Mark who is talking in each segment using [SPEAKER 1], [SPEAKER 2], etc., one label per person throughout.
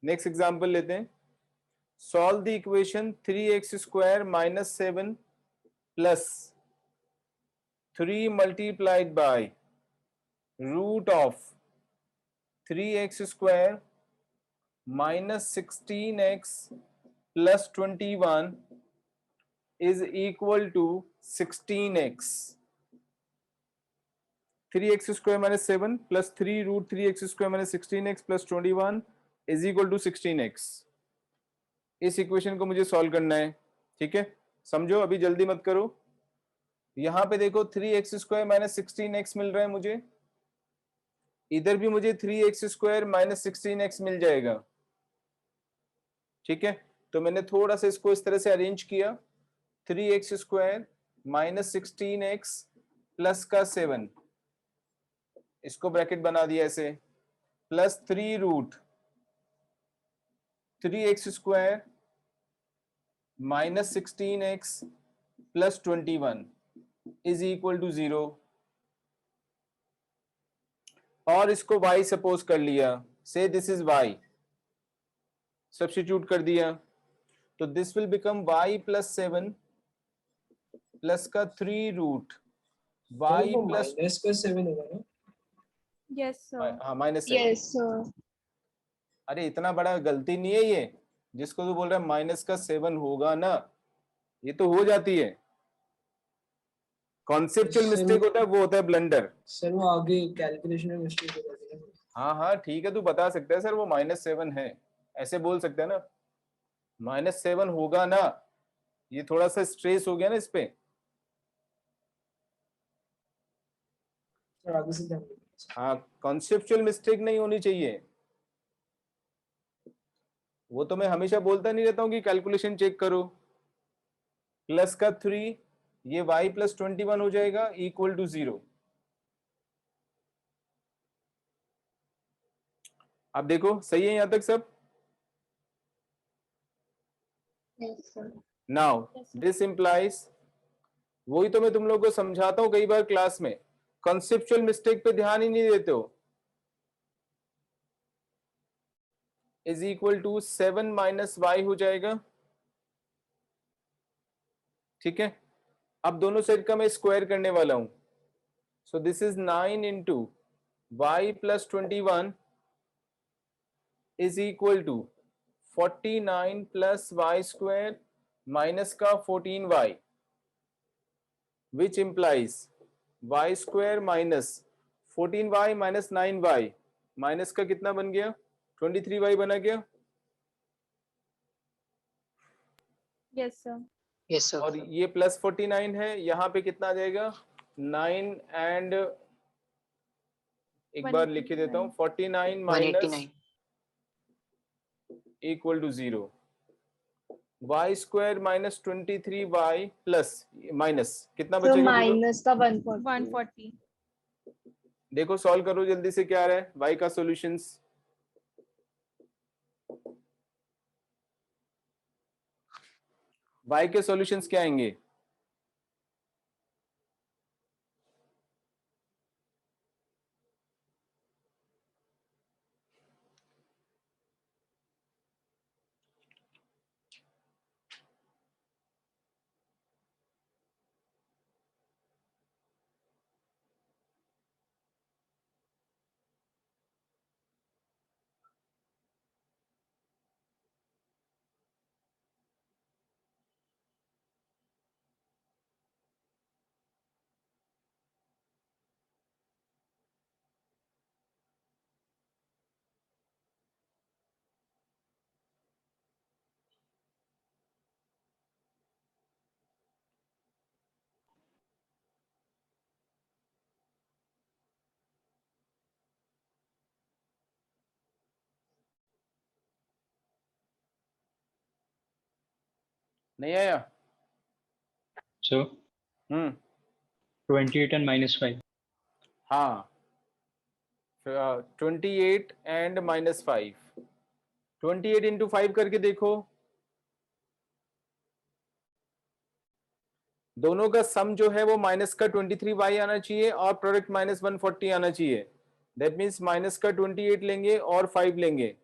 [SPEAKER 1] Next example लेते हैं। Solve the equation 3x² minus 7 plus 3 multiplied by root of 3x² minus 16x plus 21 is equal to 16x. 3x² minus 7 plus 3 root 3x² minus 16x plus 21 is equal to 16x. इस equation को मुझे solve करना है, ठीक है। समझो, अभी जल्दी मत करो। यहां पे देखो 3x² माइनस 16x मिल रहा है मुझे, इधर भी मुझे 3x² माइनस 16x मिल जाएगा, ठीक है। तो मैंने थोड़ा सा इसको इस तरह से अरेंज किया, 3x² माइनस 16x प्लस का 7, इसको ब्रैकेट बना दिया ऐसे, plus 3 root 3x² minus 16x plus 21 is equal to 0, और इसको y सपोज कर लिया, से दिस इज y, सब्स्टिट्यूट कर दिया, तो this will become y plus 7 plus का 3 रूट y प्लस
[SPEAKER 2] माइनस का 7 होगा ना?
[SPEAKER 3] Yes sir.
[SPEAKER 1] हाँ माइनस 7।
[SPEAKER 4] Yes sir.
[SPEAKER 1] अरे इतना बड़ा गलती नहीं है ये, जिसको तू बोल रहा है माइनस का 7 होगा ना, ये तो हो जाती है। कॉन्सेप्चुअल मिस्टेक होता है, वो होता है ब्लंडर।
[SPEAKER 2] सर वो आगे कैलकुलेशन में मिस्टेक हो जाती है।
[SPEAKER 1] हाँ हाँ ठीक है, तू बता सकता है सर वो -7 है, ऐसे बोल सकते हैं ना, -7 होगा ना, ये थोड़ा सा स्ट्रेस हो गया ना इस पे।
[SPEAKER 2] सर आगे से ध्यान रखिए।
[SPEAKER 1] हाँ, कॉन्सेप्चुअल मिस्टेक नहीं होनी चाहिए। वो तो मैं हमेशा बोलता नहीं रहता हूँ कि कैलकुलेशन चेक करो। प्लस का 3, ये y प्लस 21 हो जाएगा इक्वल टू 0। अब देखो सही है यहां तक सब।
[SPEAKER 4] Yes sir.
[SPEAKER 1] Now this implies, वही तो मैं तुम लोगों को समझाता हूं कई बार क्लास में, कॉन्सेप्चुअल मिस्टेक पे ध्यान ही नहीं देते हो। Is equal to 7 minus y हो जाएगा, ठीक है। अब दोनों साइड का मैं स्क्वायर करने वाला हूं, so this is 9 into y plus 21 is equal to 49 plus y square minus का 14y, which implies y square minus 14y minus 9y, minus का कितना बन गया, 23y बना गया।
[SPEAKER 3] Yes sir.
[SPEAKER 4] Yes sir.
[SPEAKER 1] और ये प्लस 49 है, यहाँ पे कितना आ जाएगा 9 एंड एक बार लिख के देता हूँ 49 minus
[SPEAKER 4] 189
[SPEAKER 1] equal to 0, y square minus 23y plus minus कितना
[SPEAKER 4] तो
[SPEAKER 1] बचेगा,
[SPEAKER 4] माइनस का
[SPEAKER 3] 140।
[SPEAKER 1] देखो सॉल्व करो जल्दी से, क्या आ रहा है y का सॉल्यूशंस। y के सॉल्यूशंस क्या आएंगे, नहीं आया।
[SPEAKER 5] So 28 and -5.
[SPEAKER 1] हाँ 28 एंड -5, 28 इंटू 5 करके देखो, दोनों का सम जो है वो माइनस का 23y आना चाहिए और प्रोडक्ट माइनस 140 आना चाहिए। दैट मीन्स माइनस का 28 लेंगे और 5 लेंगे,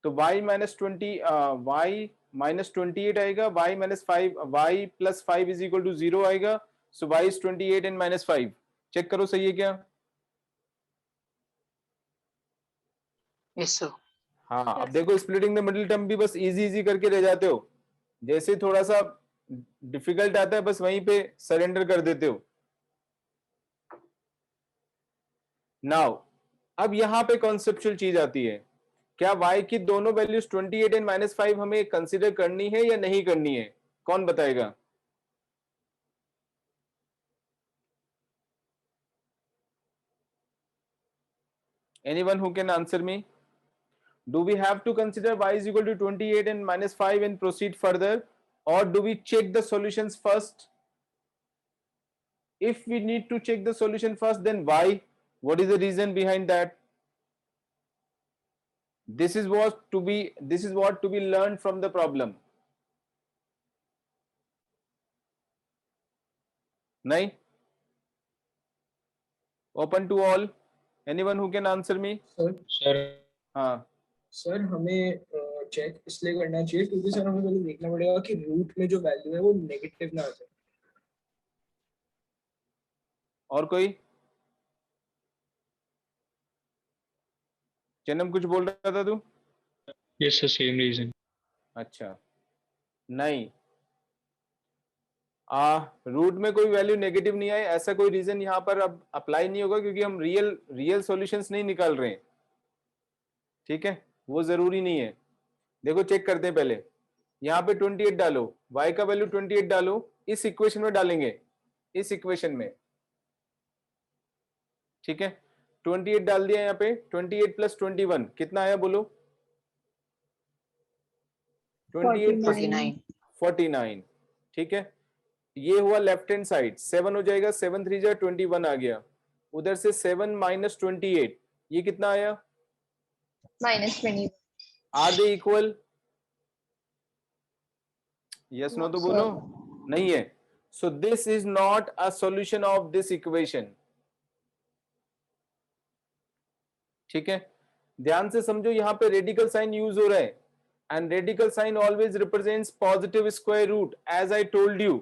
[SPEAKER 1] तो y माइनस 28 आएगा, y minus 5, y plus 5 is equal to 0 आएगा. So y is 28 and minus 5. Check करो सही है क्या?
[SPEAKER 4] Yes, sir.
[SPEAKER 1] हाँ, अब
[SPEAKER 3] Yes.
[SPEAKER 1] देखो स्प्लिटिंग द मिडिल टर्म भी बस इजी इजी करके रह जाते हो. जैसे थोड़ा सा डिफिकल्ट आता है बस वहीं पे सरेंडर कर देते हो. नाउ अब यहाँ पे कॉन्सेप्चुअल चीज आती है. क्या y की दोनों वैल्यूज 28 एंड माइनस 5 हमें कंसीडर करनी है या नहीं करनी है? कौन बताएगा? Anyone who can answer me? Do we have to consider y is equal to 28 and minus 5 and proceed further, or do we check the solutions first? If we need to check the solution first, then why? What is the reason behind that? This is what to be learned from the problem. Nahin? Open to all. Anyone who can answer me?
[SPEAKER 2] Sir
[SPEAKER 5] Sir,
[SPEAKER 1] हाँ.
[SPEAKER 2] Sir हमें check इसलिए करना चाहिए क्योंकि sir हमें पहले देखना पड़ेगा कि रूट में जो वैल्यू है वो नेगेटिव ना आ जाए.
[SPEAKER 1] और कोई? जन्म कुछ बोल रहा था तू?
[SPEAKER 5] yes, sir, same reason.
[SPEAKER 1] अच्छा, नहीं. रूट में कोई वैल्यू नेगेटिव नहीं आए ऐसा कोई रीजन यहाँ पर अब अप्लाई नहीं होगा, क्योंकि हम रियल सॉल्यूशंस नहीं निकाल रहे हैं. ठीक है, वो जरूरी नहीं है. देखो चेक करते हैं पहले. यहाँ पे 28 डालो, y का वैल्यू 28 डालो, इस इक्वेशन में डालेंगे, इस इक्वेशन में. ठीक है, 28 डाल दिया यहाँ पे. 28 प्लस 21 कितना आया बोलो? 28 प्लस
[SPEAKER 4] 49.
[SPEAKER 1] 49. ठीक है, ये हुआ लेफ्ट हैंड साइड. 7 हो जाएगा, 7 3 जा 21 आ गया. उधर से 7 माइनस 28 ये कितना आया?
[SPEAKER 3] -20.
[SPEAKER 1] Are they equal? Yes no तो बोलो. नहीं है. So this is not a solution of this equation. ठीक है, ध्यान से समझो. यहां पे रेडिकल साइन यूज हो रहा है, and radical sign always represents positive square root, as I told you.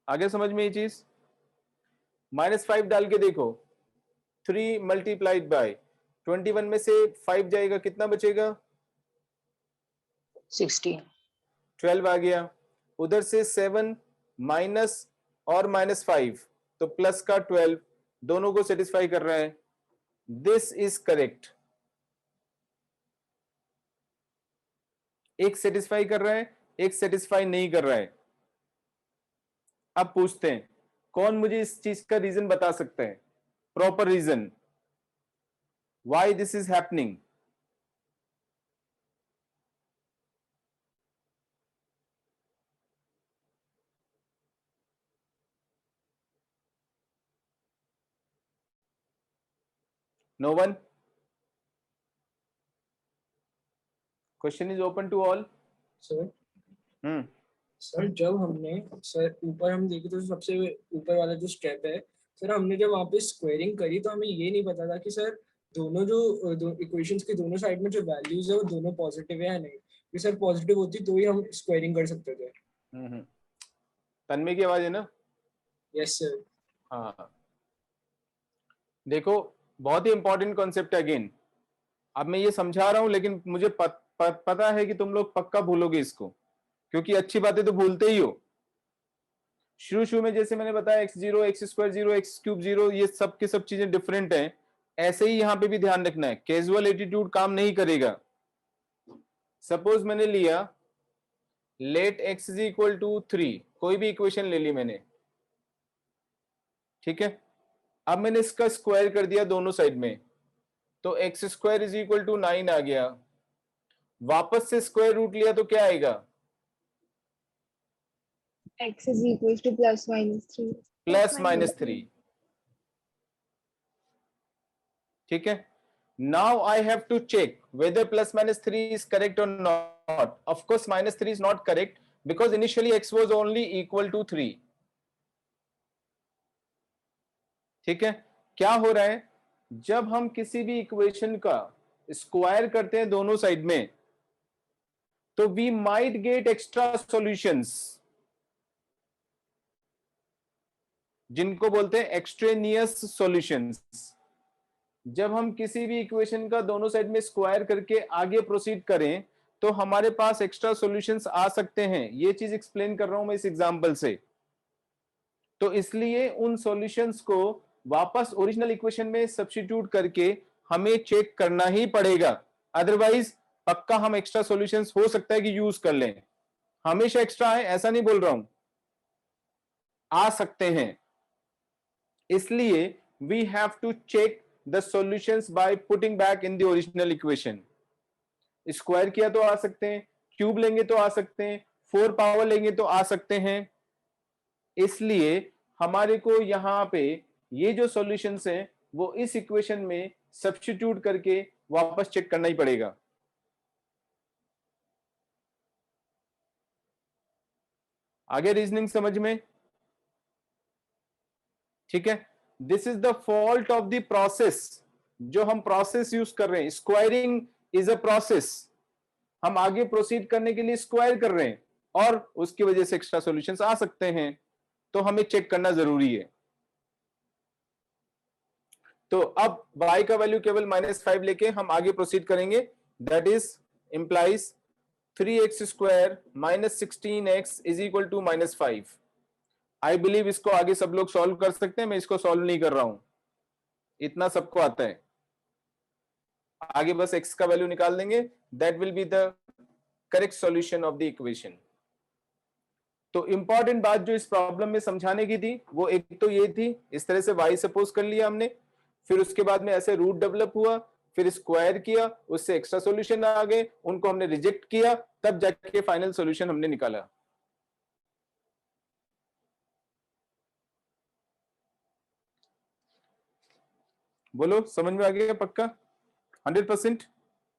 [SPEAKER 1] आगे समझ में ये चीज? -5 डाल के देखो. 3 मल्टीप्लाइड बाय 21 में से 5 जाएगा, कितना बचेगा?
[SPEAKER 4] 16.
[SPEAKER 1] 12 आ गया. उधर से 7 माइनस और -5 तो प्लस का 12, दोनों को सेटिस्फाई कर रहा है. This is correct. एक सेटिस्फाई कर रहा है, एक सेटिस्फाई नहीं कर रहा है. अब पूछते हैं, कौन मुझे इस चीज का रीजन बता सकता है? Proper reason why this is happening. No one? Question is open to all.
[SPEAKER 2] Sir sir जब हमने सर ऊपर हम देखे तो सबसे ऊपर वाला जो स्टेप है सर, हमने जब वहाँ पे स्क्वायरिंग करी तो हमें ये नहीं पता था कि सर दोनों जो इक्वेशंस की दोनों साइड में जो वैल्यूज है वो दोनों पॉजिटिव है या नहीं. कि सर पॉजिटिव होती तो ही हम स्क्वायरिंग कर सकते थे.
[SPEAKER 1] तन्मय की आवाज है ना?
[SPEAKER 2] Yes sir.
[SPEAKER 1] हाँ, देखो बहुत ही इंपॉर्टेंट कॉन्सेप्ट है. अगेन अब मैं ये समझा रहा हूं, लेकिन मुझे पता है कि तुम लोग पक्का भूलोगे इसको, क्योंकि अच्छी बातें तो भूलते ही हो. शुरू में जैसे मैंने बताया x0 x² 0 x³ 0, ये सब की सब चीजें डिफरेंट हैं. ऐसे ही यहाँ पे भी ध्यान रखना है, कैजुअल एटीट्यूड काम नहीं करेगा. सपोज मैंने लिया let x is equal to 3, कोई भी इक्वेशन ले ली मैंने. ठीक है, अब मैंने इसका स्क्वायर कर दिया दोनों साइड में, तो x² इज इक्वल टू 9 आ गया. वापस से स्क्वायर रूट लिया तो क्या आएगा?
[SPEAKER 3] X is equal to +-3.
[SPEAKER 1] +-3. ठीक है, now I have to check whether +-3 is correct or not. Of course -3 is not correct because initially x was only equal to 3. ठीक है, क्या हो रहा है? जब हम किसी भी इक्वेशन का स्क्वायर करते हैं दोनों साइड में, तो we might get extra solutions, जिनको बोलते हैं एक्सट्रेनियस सॉल्यूशंस। जब हम किसी भी इक्वेशन का दोनों साइड में स्क्वायर करके आगे प्रोसीड करें, तो हमारे पास एक्स्ट्रा सॉल्यूशंस आ सकते हैं। ये चीज एक्सप्लेन कर रहा हूं मैं इस एग्जांपल से। तो इसलिए उन सॉल्यूशंस को वापस ओरिजिनल इक्वेशन में सब्स्टिट्यूट करके हमें चेक करना ही पड़ेगा, अदरवाइज पक्का हम एक्स्ट्रा सॉल्यूशंस हो सकता है कि यूज कर लें। हमेशा एक्स्ट्रा है ऐसा नहीं बोल रहा हूं, आ सकते हैं। इसलिए we have to check the solutions by putting back in the original equation. Square किया तो आ सकते हैं, क्यूब लेंगे तो आ सकते हैं, 4 पावर लेंगे तो आ सकते हैं। इसलिए हमारे को यहां पे ये जो सॉल्यूशंस हैं वो इस इक्वेशन में सब्स्टिट्यूट करके वापस चेक करना ही पड़ेगा। आगे रीजनिंग समझ में? ठीक है, this is the fault of the process. जो हम प्रोसेस यूज कर रहे हैं, स्क्वायरिंग इज अ प्रोसेस, हम आगे प्रोसीड करने के लिए स्क्वायर कर रहे हैं और उसकी वजह से एक्स्ट्रा सॉल्यूशंस आ सकते हैं, तो हमें चेक करना जरूरी है। तो अब y का वैल्यू केवल -5 लेके हम आगे प्रोसीड करेंगे। That is implies 3x square -16x is equal to -5। I believe इसको आगे सब लोग सॉल्व कर सकते हैं, मैं इसको सॉल्व नहीं कर रहा हूं, इतना सबको आता है। आगे बस x का वैल्यू निकाल देंगे, that will be the correct solution of the equation. तो इंपॉर्टेंट बात जो इस प्रॉब्लम में समझाने की थी वो एक तो ये थी, इस तरह से y सपोज कर लिया हमने, फिर उसके बाद में ऐसे रूट डेवलप हुआ, फिर स्क्वायर किया, उससे एक्स्ट्रा सॉल्यूशन आ गए, उनको हमने रिजेक्ट किया, तब जाके फाइनल सॉल्यूशन हमने निकाला। बोलो समझ में आ गया पक्का 100%?